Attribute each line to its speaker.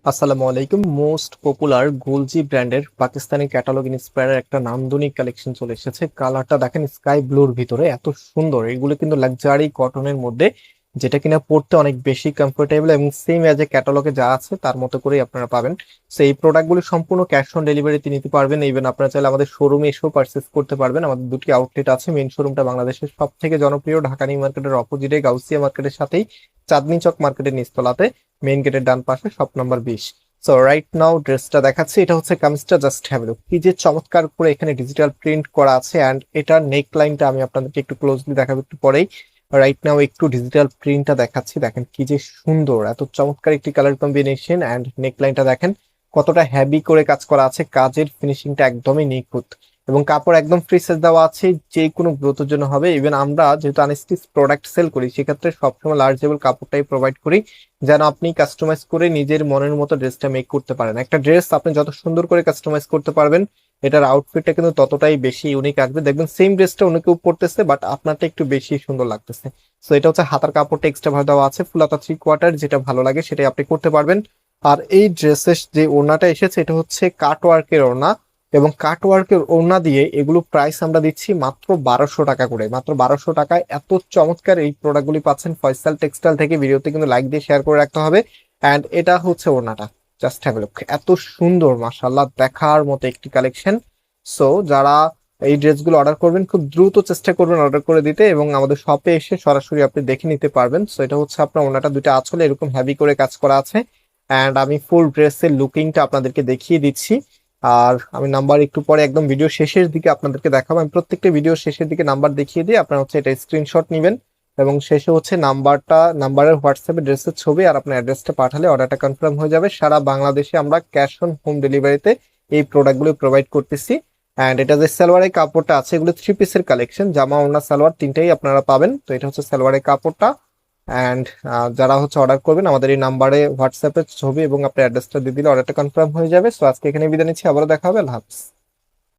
Speaker 1: আসসালামু আলাইকুম। Most popular Golgi ব্র্যান্ডের পাকিস্তানি ক্যাটালগ ইন্সপায়ার একটা নান্দনিক কালেকশন চলে এসেছে। কালারটা দেখেন স্কাই ব্লুর ভিতরে, এত সুন্দর। এগুলো কিন্তু লাক্সারি কটনের মধ্যে, যেটা কিনা পরতে অনেক বেশি কমফোর্টেবল এবং সেম এজ এ ক্যাটালগে যা আছে তার মতো করেই আপনারা পাবেন। সো এই প্রোডাক্টগুলো সম্পূর্ণ ক্যাশ অন ডেলিভারিতে নিতে পারবেন। ইভেন আপনারা চাইলে আমাদের শোরুমে এসেও পারচেস করতে পারবেন। আমাদের দুটি আউটলেট আছে। মেইন শোরুমটা বাংলাদেশের সব থেকে জনপ্রিয় ঢাকা নিউ মার্কেটের অপোজিটে গাউসিয়া মার্কেটের সাথেই, চাঁদনি চক মার্কেটের নিচতলাতে, মেইন গেটের ডান পাশে, shop number 20। So right now ড্রেসটা দেখাচ্ছি। এটা হচ্ছে কামিজটা, জাস্ট হ্যাভ এ লুক। কি যে চমৎকার করে এখানে ডিজিটাল প্রিন্ট করা আছে, অ্যান্ড এটার নেক লাইনটা আমি আপনাদেরকে একটু ক্লোজলি দেখাবো একটু পরেই। রাইট নাও একটু ডিজিটাল প্রিন্টটা দেখাচ্ছি, দেখেন কি যে সুন্দর, এত চমৎকার একটি কালার কম্বিনেশন। অ্যান্ড নেক লাইনটা দেখেন কতটা হেভি করে কাজ করা আছে, কাজের ফিনিশিংটা একদমই নিখুঁত এবং কাপড় একদম ফ্রি সাইজ দেওয়া আছে, যে কোনো গ্রোথের জন্য হবে। ইভেন আমরা যেহেতু আনস্টিচ প্রোডাক্ট সেল করি, সেক্ষেত্রে সবসময় লার্জেবল কাপড়টাই প্রোভাইড করি, যেন আপনি কাস্টমাইজ করে নিজের মনের মতো ড্রেসটা মেক করতে পারেন। একটা ড্রেস আপনি যত সুন্দর করে কাস্টমাইজ করতে পারবেন, এটার আউটফিটটা কিন্তু ততটাই বেশি ইউনিক আসবে। দেখবেন সেম ড্রেসটা অন্য কেউ পরতেছে, বাট আপনারটা একটু বেশি সুন্দর লাগতেছে। সো এটা হচ্ছে হাতার কাপড়টা এক্সট্রা ভাবে দেওয়া আছে, ফুল হাতা 3/4, যেটা ভালো লাগে সেটাই আপনি করতে পারবেন। আর এই ড্রেসের যে ওড়নাটা এসেছে, এটা হচ্ছে কাট ওয়ার্কের ওড়না, এবং কাট ওয়ার্কের ওড়না দিয়ে এগুলো প্রাইস আমরা দিচ্ছি মাত্র 1200 টাকা করে। মাত্র 1200 টাকায় এত চমৎকার এই প্রোডাক্টগুলি পাচ্ছেন ফয়সাল টেক্সটাইল থেকে। ভিডিওতে কিন্তু লাইক দিয়ে শেয়ার করে রাখতে হবে। অ্যান্ড এটা হচ্ছে ওড়নাটা, জাস্ট হ্যাভ এ লুক, এত সুন্দর, মাশাআল্লাহ, দেখার মতো একটি কালেকশন। সো যারা এই ড্রেসগুলো অর্ডার করবেন, খুব দ্রুত চেষ্টা করবেন অর্ডার করে দিতে, এবং আমাদের শপে এসে সরাসরি আপনি দেখে নিতে পারবেন। সো এটা হচ্ছে আপনার ওড়নাটা, দুইটা আঁচলে এরকম হেভি করে কাজ করা আছে। অ্যান্ড আমি ফুল ড্রেসের লুকিংটা আপনাদেরকে দেখিয়ে দিচ্ছি। আর আমি নাম্বার একটু পরে একদম ভিডিও শেষের দিকে আপনাদেরকে দেখাবো। আমি প্রত্যেকটা ভিডিও শেষের দিকে নাম্বার দেখিয়ে দিই, আপনারা হচ্ছে এটা স্ক্রিনশট নেবেন এবং শেষে হচ্ছে নাম্বারের হোয়াটসঅ্যাপে ড্রেসের ছবি আর আপনার অ্যাড্রেসটা পাঠালে অর্ডারটা কনফার্ম হয়ে যাবে। সারা বাংলাদেশে আমরা ক্যাশ অন হোম ডেলিভারিতে এই প্রোডাক্টগুলো প্রোভাইড করতেছি। অ্যান্ড এটা যে সালোয়ারের কাপড়টা আছে, এগুলো 3 পিসের কালেকশন, জামা ওড়না সালোয়ার তিনটাই আপনারা পাবেন। তো এটা হচ্ছে সালোয়ারের কাপড়টা। অ্যান্ড যারা হচ্ছে অর্ডার করবেন, আমাদের এই নাম্বারে হোয়াটসঅ্যাপে ছবি এবং আপনার অ্যাড্রেসটা দিয়ে দিলে অর্ডারটা কনফার্ম হয়ে যাবে। সো আজকে এখানে বিদায় নিচ্ছি, আবারও দেখা হবে, আল্লাহ হাফিজ।